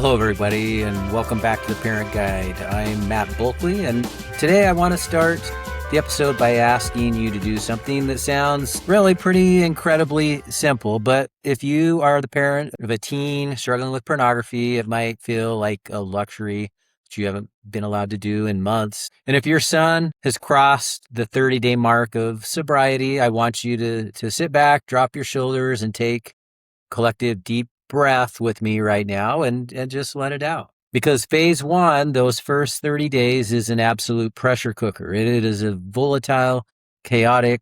Hello, everybody, and welcome back to the Parent Guide. I'm Matt Bulkley, and today I want to start the episode by asking you to do something that sounds really pretty incredibly simple, but if you are the parent of a teen struggling with pornography, it might feel like a luxury that you haven't been allowed to do in months. And if your son has crossed the 30-day mark of sobriety, I want you to sit back, drop your shoulders, and take collective deep breath with me right now and just let it out. Because phase one, those first 30 days, is an absolute pressure cooker. It is a volatile, chaotic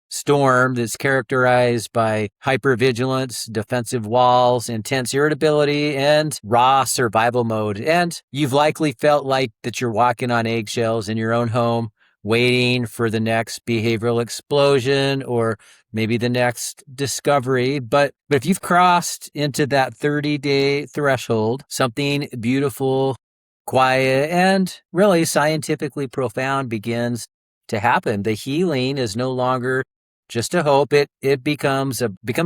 storm that's characterized by hypervigilance, defensive walls, intense irritability, and raw survival mode. And you've likely felt like that you're walking on eggshells in your own home, waiting for the next behavioral explosion or maybe the next discovery. But if you've crossed into that 30-day threshold, something beautiful, quiet, and really scientifically profound begins to happen. The healing is no longer just a hope. It becomes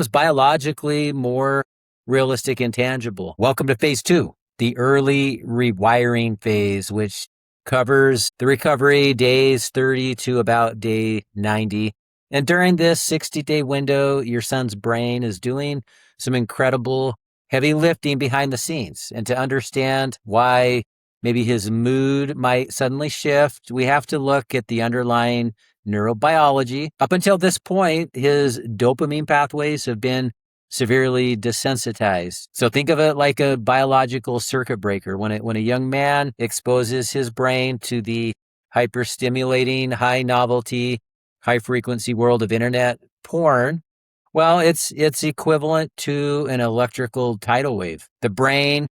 biologically more realistic and tangible. Welcome to phase two, the early rewiring phase, which covers the recovery days 30 to about day 90. And during this 60-day window, your son's brain is doing some incredible heavy lifting behind the scenes. And to understand why maybe his mood might suddenly shift, we have to look at the underlying neurobiology. Up until this point, his dopamine pathways have been severely desensitized. So think of it like a biological circuit breaker. When a young man exposes his brain to the hyperstimulating, high novelty, high frequency world of internet porn, well, it's equivalent to an electrical tidal wave. The brain,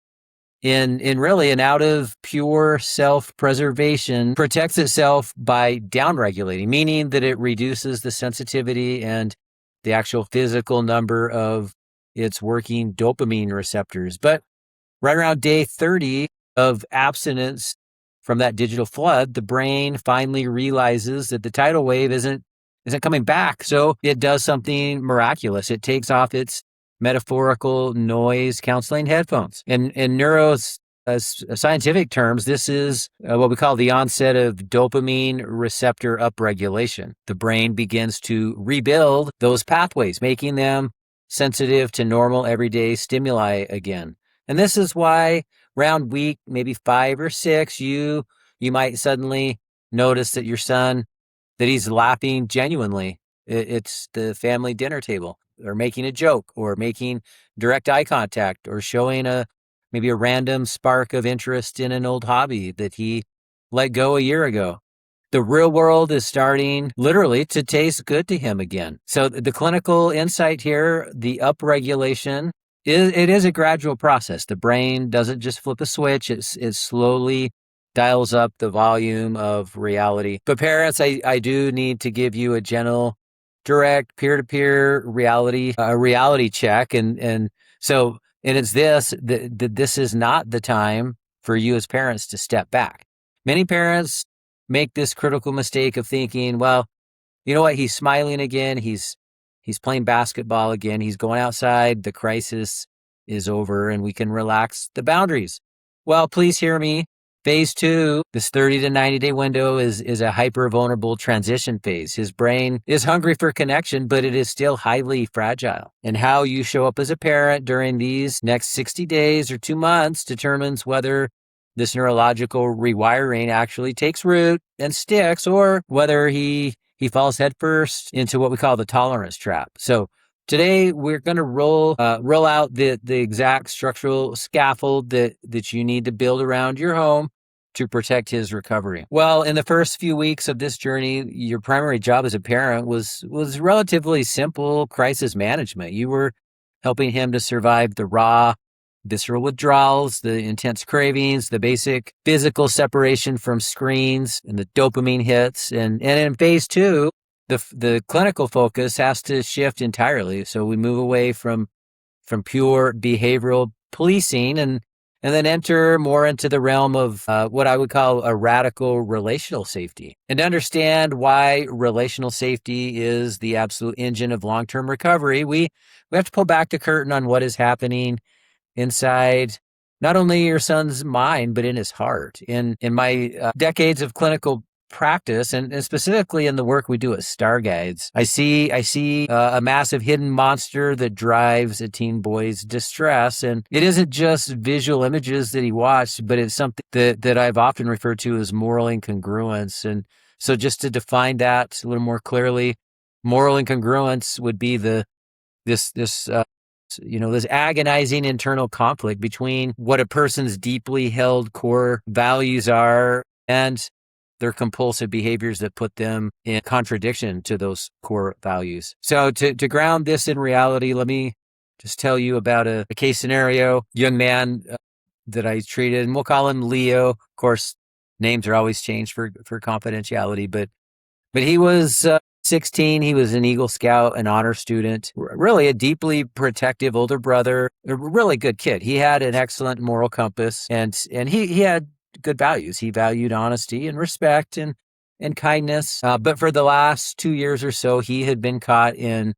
in really and out of pure self-preservation, protects itself by downregulating, meaning that it reduces the sensitivity and the actual physical number of its working dopamine receptors. But right around day 30 of abstinence from that digital flood, the brain finally realizes that the tidal wave isn't coming back. So it does something miraculous. It takes off its metaphorical noise canceling headphones. In scientific terms, this is what we call the onset of dopamine receptor upregulation. The brain begins to rebuild those pathways, making them sensitive to normal everyday stimuli again. And this is why around week, maybe 5 or 6, you might suddenly notice that your son, that he's laughing genuinely. It's the family dinner table, or making a joke, or making direct eye contact, or showing maybe a random spark of interest in an old hobby that he let go a year ago. The real world is starting literally to taste good to him again. So the clinical insight here, the upregulation, it is a gradual process. The brain doesn't just flip a switch. It slowly dials up the volume of reality. But parents, I do need to give you a gentle, direct, peer-to-peer reality check. And it's this, that this is not the time for you as parents to step back. Many parents make this critical mistake of thinking, well, you know what? He's smiling again. He's playing basketball again. He's going outside. The crisis is over and we can relax the boundaries. Well, please hear me. Phase two, this 30 to 90-day window is a hyper-vulnerable transition phase. His brain is hungry for connection, but it is still highly fragile. And how you show up as a parent during these next 60 days or 2 months determines whether this neurological rewiring actually takes root and sticks, or whether he falls headfirst into what we call the tolerance trap. So today, we're going to roll out the exact structural scaffold that you need to build around your home to protect his recovery. Well, in the first few weeks of this journey, your primary job as a parent was relatively simple crisis management. You were helping him to survive the raw, visceral withdrawals, the intense cravings, the basic physical separation from screens, and the dopamine hits. And in phase two, the clinical focus has to shift entirely. So we move away from pure behavioral policing and then enter more into the realm of what I would call a radical relational safety. And to understand why relational safety is the absolute engine of long-term recovery, we have to pull back the curtain on what is happening inside not only your son's mind, but in his heart. In my decades of clinical practice, and specifically in the work we do at Star Guides, I see a massive hidden monster that drives a teen boy's distress. And it isn't just visual images that he watched, but it's something that I've often referred to as moral incongruence. And so just to define that a little more clearly, moral incongruence would be this agonizing internal conflict between what a person's deeply held core values are and their compulsive behaviors that put them in contradiction to those core values. So to ground this in reality, let me just tell you about a case scenario. Young man that I treated, and we'll call him Leo. Of course, names are always changed for confidentiality, but he was 16. He was an Eagle Scout, an honor student, really a deeply protective older brother, a really good kid. He had an excellent moral compass, and he had good values. He valued honesty and respect and kindness. But for the last 2 years or so, he had been caught in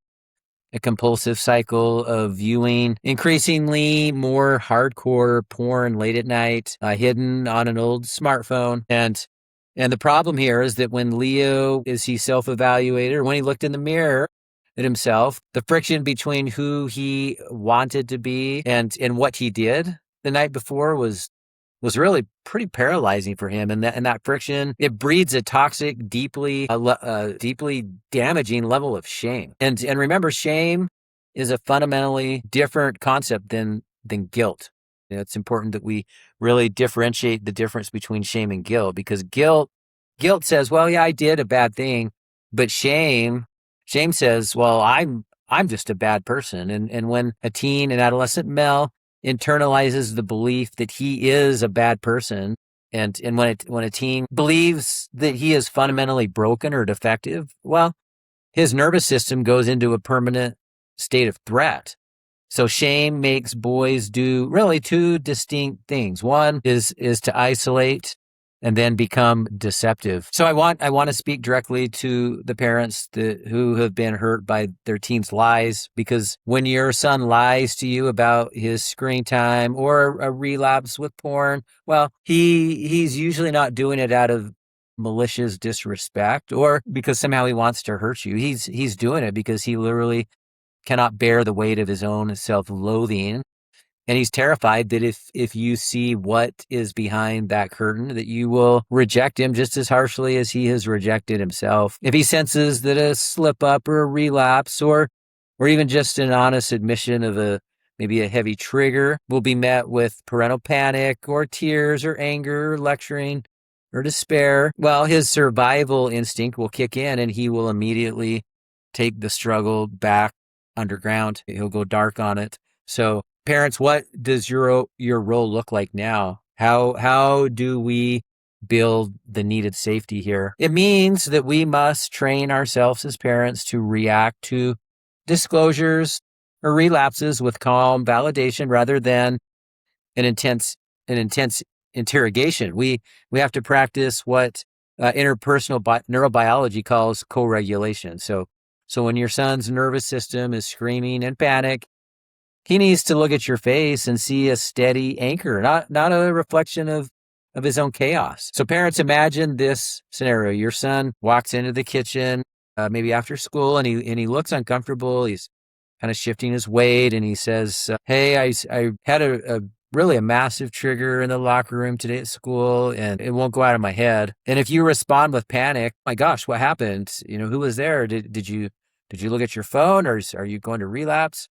a compulsive cycle of viewing increasingly more hardcore porn late at night, hidden on an old smartphone. And the problem here is that when Leo, as he self-evaluated, or when he looked in the mirror at himself, the friction between who he wanted to be and what he did the night before was really pretty paralyzing for him. And that friction, it breeds a toxic, deeply damaging level of shame. And remember, shame is a fundamentally different concept than guilt. It's important that we really differentiate the difference between shame and guilt, because guilt says, well, yeah, I did a bad thing. But shame says, well, I'm just a bad person. And when a teen, an adolescent male, internalizes the belief that he is a bad person, and when a teen believes that he is fundamentally broken or defective, well, his nervous system goes into a permanent state of threat. So shame makes boys do really two distinct things. One is to isolate and then become deceptive. So I want to speak directly to the parents who have been hurt by their teens' lies, because when your son lies to you about his screen time or a relapse with porn, well, he's usually not doing it out of malicious disrespect or because somehow he wants to hurt you. He's doing it because he literally cannot bear the weight of his own self-loathing. And he's terrified that if you see what is behind that curtain, that you will reject him just as harshly as he has rejected himself. If he senses that a slip up or a relapse or even just an honest admission of maybe a heavy trigger will be met with parental panic or tears or anger or lecturing or despair, well, his survival instinct will kick in and he will immediately take the struggle back underground. He'll go dark on it. So parents, what does your role look like now? How do we build the needed safety here? It means that we must train ourselves as parents to react to disclosures or relapses with calm validation rather than an intense interrogation. We have to practice what interpersonal neurobiology calls co-regulation. So when your son's nervous system is screaming in panic, he needs to look at your face and see a steady anchor, not a reflection of his own chaos. So parents, imagine this scenario. Your son walks into the kitchen, maybe after school, and he looks uncomfortable. He's kind of shifting his weight, and he says, hey, I had a really a massive trigger in the locker room today at school, and it won't go out of my head. And if you respond with panic, my gosh, what happened? Who was there? Did you look at your phone, or are you going to relapse?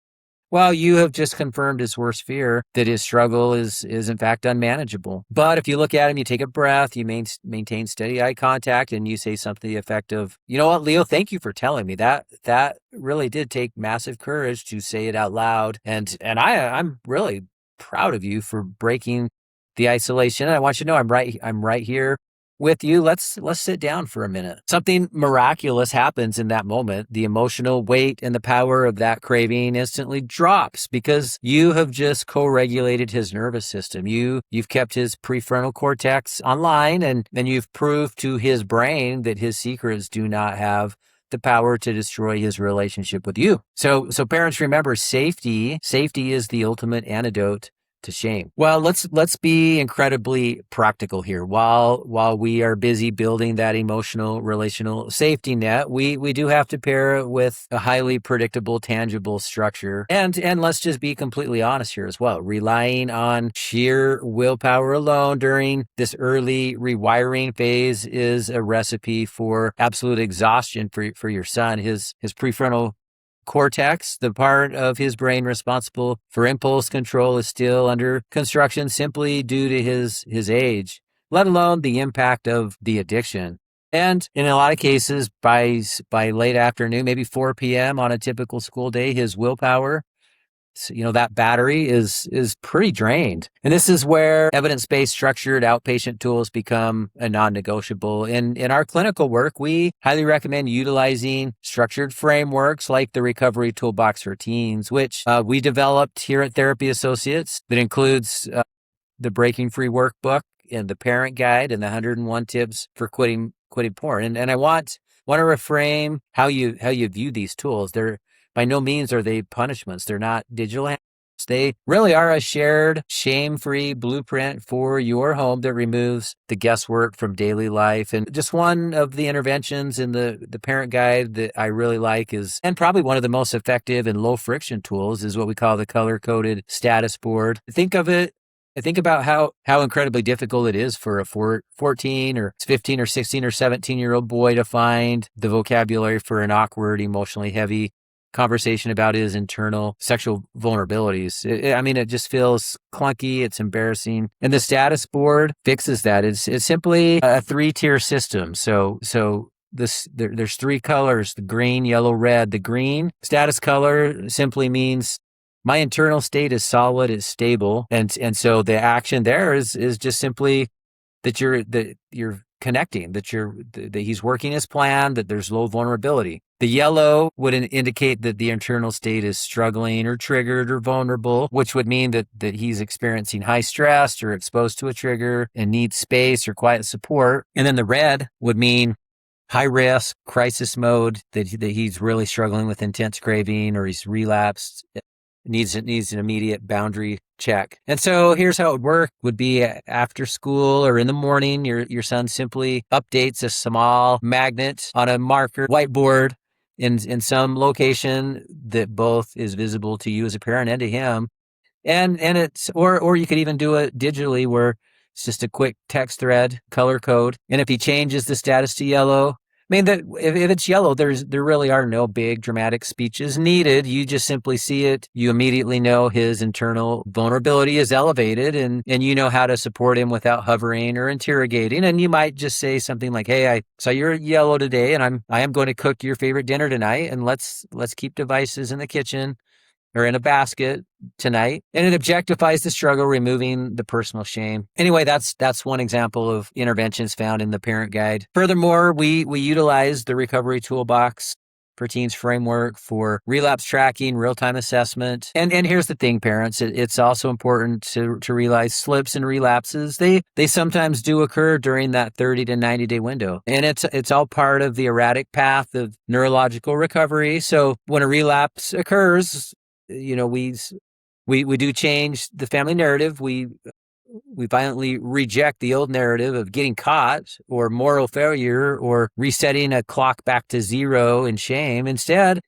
Well, you have just confirmed his worst fear, that his struggle is in fact unmanageable. But if you look at him, you take a breath, you maintain steady eye contact, and you say something to the effect of, you know what, Leo, thank you for telling me that. That really did take massive courage to say it out loud. And I'm really proud of you for breaking the isolation. And I want you to know I'm right here with you. Let's sit down for a minute. Something miraculous happens in that moment. The emotional weight and the power of that craving instantly drops because you have just co-regulated his nervous system. You've kept his prefrontal cortex online, and you've proved to his brain that his secrets do not have the power to destroy his relationship with you. So parents, remember, safety is the ultimate antidote to shame. Well, let's be incredibly practical here. While we are busy building that emotional relational safety net, we do have to pair it with a highly predictable, tangible structure. And let's just be completely honest here as well. Relying on sheer willpower alone during this early rewiring phase is a recipe for absolute exhaustion for your son. His prefrontal cortex, the part of his brain responsible for impulse control, is still under construction simply due to his age, let alone the impact of the addiction. And in a lot of cases, by late afternoon, maybe 4 p.m. on a typical school day, his willpower, that battery is pretty drained. And this is where evidence-based structured outpatient tools become a non-negotiable. In our clinical work, we highly recommend utilizing structured frameworks like the Recovery Toolbox for Teens, which we developed here at Therapy Associates. That includes the Breaking Free Workbook and the Parent Guide and the 101 Tips for Quitting Porn. And I want to reframe how you view these tools. They're by no means are they punishments. They're not digital handouts. They really are a shared, shame-free blueprint for your home that removes the guesswork from daily life. And just one of the interventions in the Parent Guide that I really like is, and probably one of the most effective and low-friction tools, is what we call the color-coded status board. Think about how incredibly difficult it is for a 14 or 15 or 16 or 17-year-old boy to find the vocabulary for an awkward, emotionally heavy conversation about his internal sexual vulnerabilities. It just feels clunky. It's embarrassing. And the status board fixes that. It's simply a 3-tier system. So there's 3 colors: the green, yellow, red. The green status color simply means my internal state is solid, it's stable. And so the action there is just simply that you're connecting, that he's working his plan, that there's low vulnerability. The yellow would indicate that the internal state is struggling or triggered or vulnerable, which would mean that he's experiencing high stress or exposed to a trigger and needs space or quiet support. And then the red would mean high risk, crisis mode, that he's really struggling with intense craving or he's relapsed. Needs an immediate boundary check. And so here's how it would be after school or in the morning. Your son simply updates a small magnet on a marker whiteboard in some location that both is visible to you as a parent and to him. And it's or you could even do it digitally, where it's just a quick text thread, color code. And if he changes the status to yellow, if it's yellow, there really are no big dramatic speeches needed. You just simply see it. You immediately know his internal vulnerability is elevated, and you know how to support him without hovering or interrogating. And you might just say something like, "Hey, I saw you're yellow today, and I am going to cook your favorite dinner tonight, and let's keep devices in the kitchen or in a basket tonight." And it objectifies the struggle, removing the personal shame. Anyway, that's one example of interventions found in the Parent Guide. Furthermore, we utilize the Recovery Toolbox for Teens framework for relapse tracking, real-time assessment. And here's the thing, parents, it's also important to realize slips and relapses, they sometimes do occur during that 30 to 90 day window. And it's all part of the erratic path of neurological recovery. So when a relapse occurs, we do change the family narrative. We violently reject the old narrative of getting caught or moral failure or resetting a clock back to zero in shame. Instead,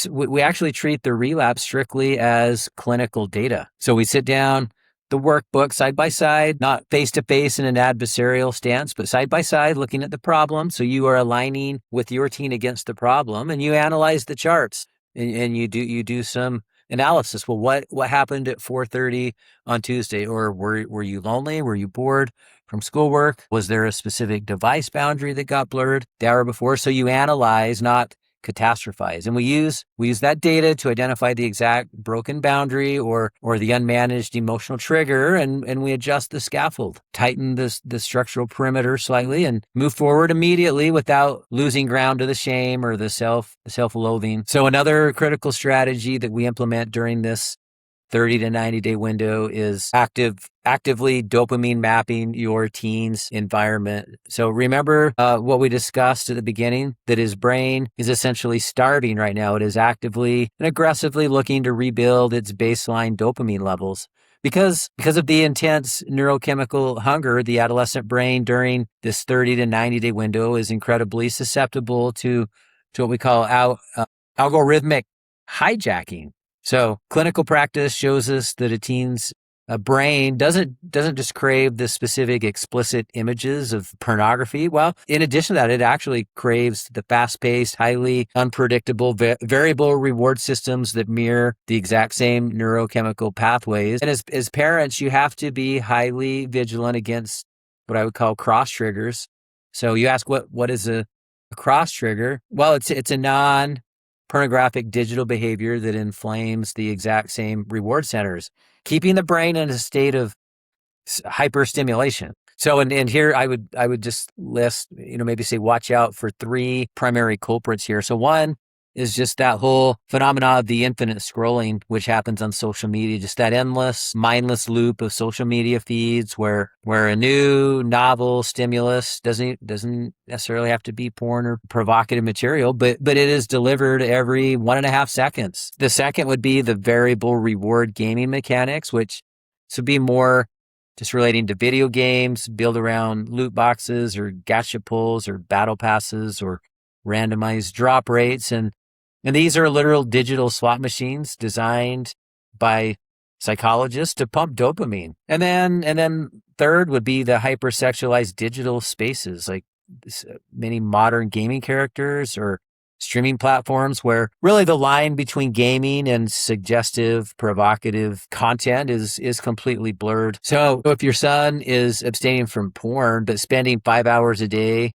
we actually treat the relapse strictly as clinical data. So we sit down the workbook side by side, not face to face in an adversarial stance, but side by side looking at the problem. So you are aligning with your teen against the problem, and you analyze the charts and you do some analysis. Well, what happened at 4:30 on Tuesday? Or were you lonely? Were you bored from schoolwork? Was there a specific device boundary that got blurred the hour before? So you analyze, not catastrophize. And we use that data to identify the exact broken boundary or the unmanaged emotional trigger, and we adjust the scaffold, tighten the structural perimeter slightly, and move forward immediately without losing ground to the shame or the self-loathing. So another critical strategy that we implement during this 30 to 90 day window is actively dopamine mapping your teen's environment. So remember what we discussed at the beginning, that his brain is essentially starving right now. It is actively and aggressively looking to rebuild its baseline dopamine levels. because of the intense neurochemical hunger, the adolescent brain during this 30 to 90-day window is incredibly susceptible to what we call algorithmic hijacking. So clinical practice shows us that a teen's brain doesn't just crave the specific explicit images of pornography. Well, in addition to that, it actually craves the fast-paced, highly unpredictable, variable reward systems that mirror the exact same neurochemical pathways. And as parents, you have to be highly vigilant against what I would call cross triggers. So you ask, what is a cross trigger? Well, it's a non-pornographic digital behavior that inflames the exact same reward centers, keeping the brain in a state of hyperstimulation. So, and here I would just list, maybe say, watch out for three primary culprits here. So one is just that whole phenomena of the infinite scrolling, which happens on social media, just that endless, mindless loop of social media feeds where a new novel stimulus doesn't necessarily have to be porn or provocative material, but it is delivered every 1.5 seconds. The second would be the variable reward gaming mechanics, which would be more just relating to video games, build around loot boxes or gacha pulls or battle passes or randomized drop rates. And these are literal digital slot machines designed by psychologists to pump dopamine. And then third would be the hypersexualized digital spaces, like many modern gaming characters or streaming platforms where really the line between gaming and suggestive, provocative content is completely blurred. So if your son is abstaining from porn, but spending 5 hours a day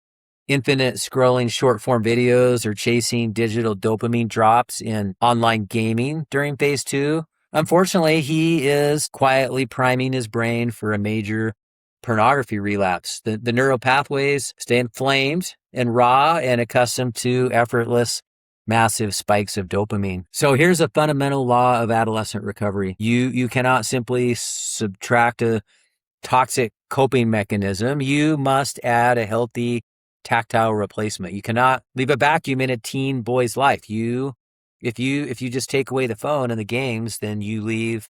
infinite scrolling short form videos or chasing digital dopamine drops in online gaming during phase 2, unfortunately, he is quietly priming his brain for a major pornography relapse. The neural pathways stay inflamed and raw and accustomed to effortless, massive spikes of dopamine. So here's a fundamental law of adolescent recovery. You cannot simply subtract a toxic coping mechanism. You must add a healthy tactile replacement. You cannot leave a vacuum in a teen boy's life. If you just take away the phone and the games, then you leave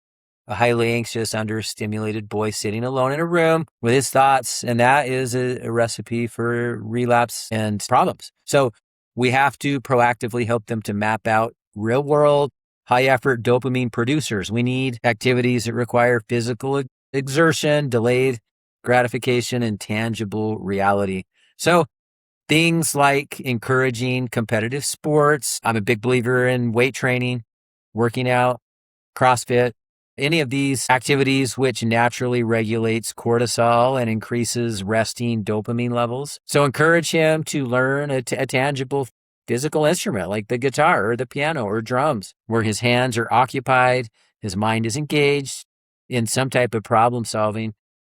a highly anxious, understimulated boy sitting alone in a room with his thoughts, and that is a recipe for relapse and problems. So we have to proactively help them to map out real-world, high-effort dopamine producers. We need activities that require physical exertion, delayed gratification, and tangible reality. So things like encouraging competitive sports. I'm a big believer in weight training, working out, CrossFit, any of these activities which naturally regulates cortisol and increases resting dopamine levels. So encourage him to learn a tangible physical instrument like the guitar or the piano or drums, where his hands are occupied, his mind is engaged in some type of problem solving.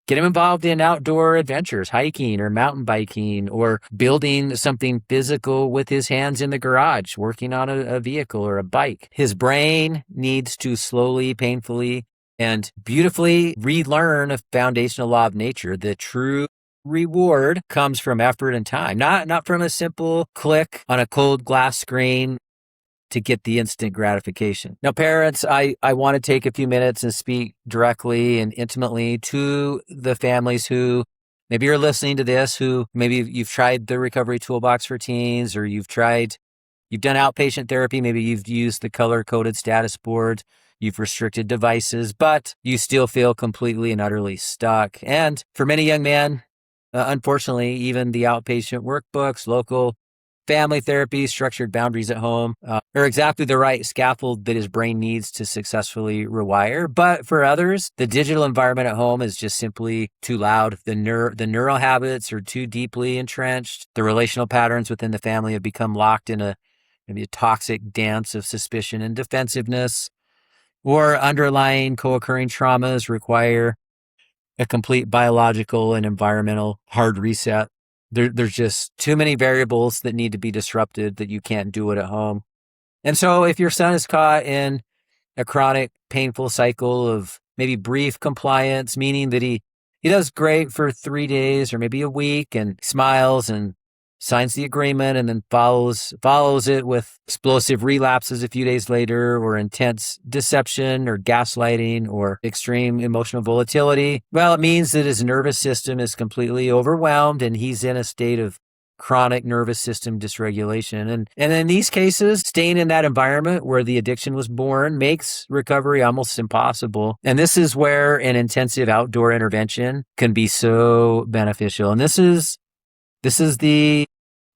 Get him involved in outdoor adventures, hiking or mountain biking, or building something physical with his hands in the garage, working on a vehicle or a bike. His brain needs to slowly, painfully, and beautifully relearn a foundational law of nature. The true reward comes from effort and time, not from a simple click on a cold glass screen to get the instant gratification. Now, parents, I want to take a few minutes and speak directly and intimately to the families who maybe you're listening to this, who maybe you've tried the Recovery Toolbox for teens, or you've done outpatient therapy. Maybe you've used the color-coded status board, you've restricted devices, but you still feel completely and utterly stuck. And for many young men, unfortunately, even the outpatient workbooks, local family therapy, structured boundaries at home are exactly the right scaffold that his brain needs to successfully rewire. But for others, the digital environment at home is just simply too loud. The neural habits are too deeply entrenched. The relational patterns within the family have become locked in maybe a toxic dance of suspicion and defensiveness, or underlying co-occurring traumas require a complete biological and environmental hard reset. There's just too many variables that need to be disrupted that you can't do it at home. And so if your son is caught in a chronic, painful cycle of maybe brief compliance, meaning that he does great for 3 days or maybe a week and smiles and signs the agreement and then follows it with explosive relapses a few days later, or intense deception or gaslighting or extreme emotional volatility, well, it means that his nervous system is completely overwhelmed and he's in a state of chronic nervous system dysregulation. And in these cases, staying in that environment where the addiction was born makes recovery almost impossible. And this is where an intensive outdoor intervention can be so beneficial. And this is the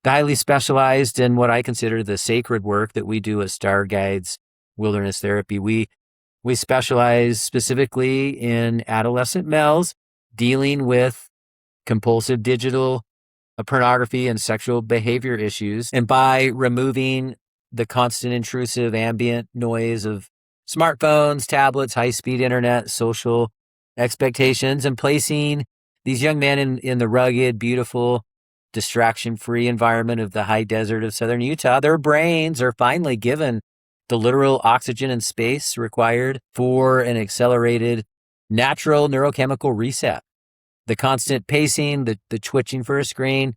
highly specialized and what I consider the sacred work that we do at Star Guides Wilderness Therapy. We specialize specifically in adolescent males dealing with compulsive digital pornography and sexual behavior issues. And by removing the constant intrusive ambient noise of smartphones, tablets, high-speed internet, social expectations, and placing these young men in the rugged, beautiful, distraction-free environment of the high desert of southern Utah, their brains are finally given the literal oxygen and space required for an accelerated natural neurochemical reset. The constant pacing, the twitching for a screen,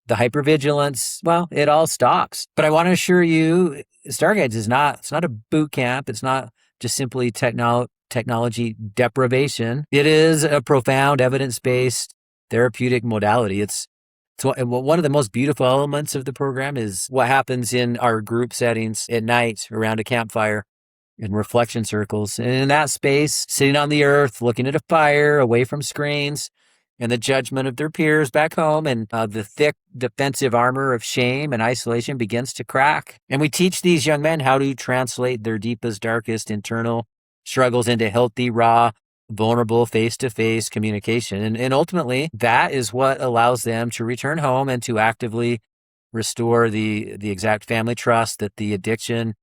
the hypervigilance, well, it all stops. But I want to assure you, Stargates it's not a boot camp. It's not just simply technology deprivation. It is a profound evidence-based therapeutic modality. So one of the most beautiful elements of the program is what happens in our group settings at night around a campfire in reflection circles. And in that space, sitting on the earth, looking at a fire, away from screens and the judgment of their peers back home, and the thick defensive armor of shame and isolation begins to crack. And we teach these young men how to translate their deepest, darkest internal struggles into healthy, raw, vulnerable face-to-face communication. And ultimately, that is what allows them to return home and to actively restore the exact family trust that the addiction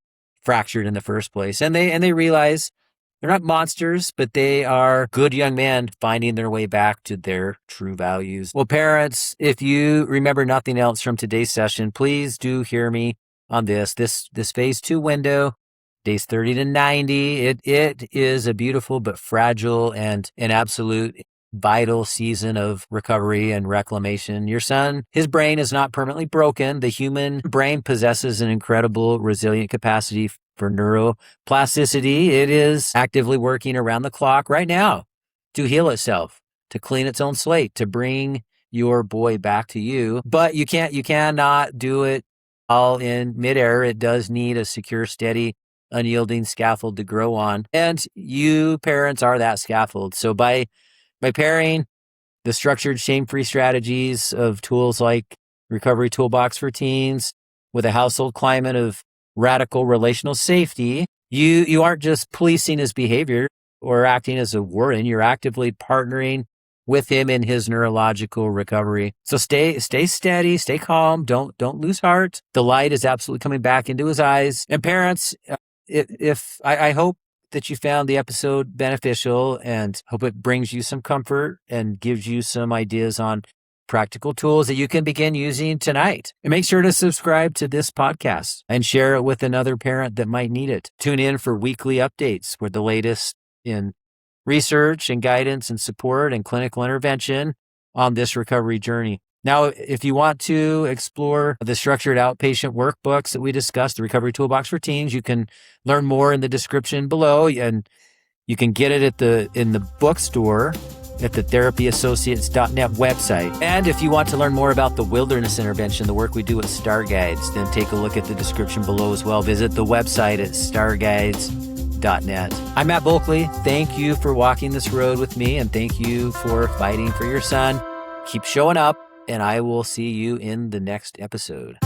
fractured in the first place. And they realize they're not monsters, but they are good young men finding their way back to their true values. Well, parents, if you remember nothing else from today's session, please do hear me on this phase 2 window, days 30 to 90. It is a beautiful but fragile and an absolute vital season of recovery and reclamation. Your son, his brain is not permanently broken. The human brain possesses an incredible resilient capacity for neuroplasticity. It is actively working around the clock right now to heal itself, to clean its own slate, to bring your boy back to you. But you cannot do it all in midair. It does need a secure, steady, unyielding scaffold to grow on. And you parents are that scaffold. So by pairing the structured, shame-free strategies of tools like Recovery Toolbox for teens with a household climate of radical relational safety, you aren't just policing his behavior or acting as a warden. You're actively partnering with him in his neurological recovery. So stay steady, stay calm, don't lose heart. The light is absolutely coming back into his eyes. And parents, I hope that you found the episode beneficial and hope it brings you some comfort and gives you some ideas on practical tools that you can begin using tonight. And make sure to subscribe to this podcast and share it with another parent that might need it. Tune in for weekly updates with the latest in research and guidance and support and clinical intervention on this recovery journey. Now, if you want to explore the structured outpatient workbooks that we discussed, the Recovery Toolbox for Teens, you can learn more in the description below, and you can get it in the bookstore at the therapyassociates.net website. And if you want to learn more about the wilderness intervention, the work we do at Star Guides, then take a look at the description below as well. Visit the website at starguides.net. I'm Matt Bulkley. Thank you for walking this road with me, and thank you for fighting for your son. Keep showing up, and I will see you in the next episode.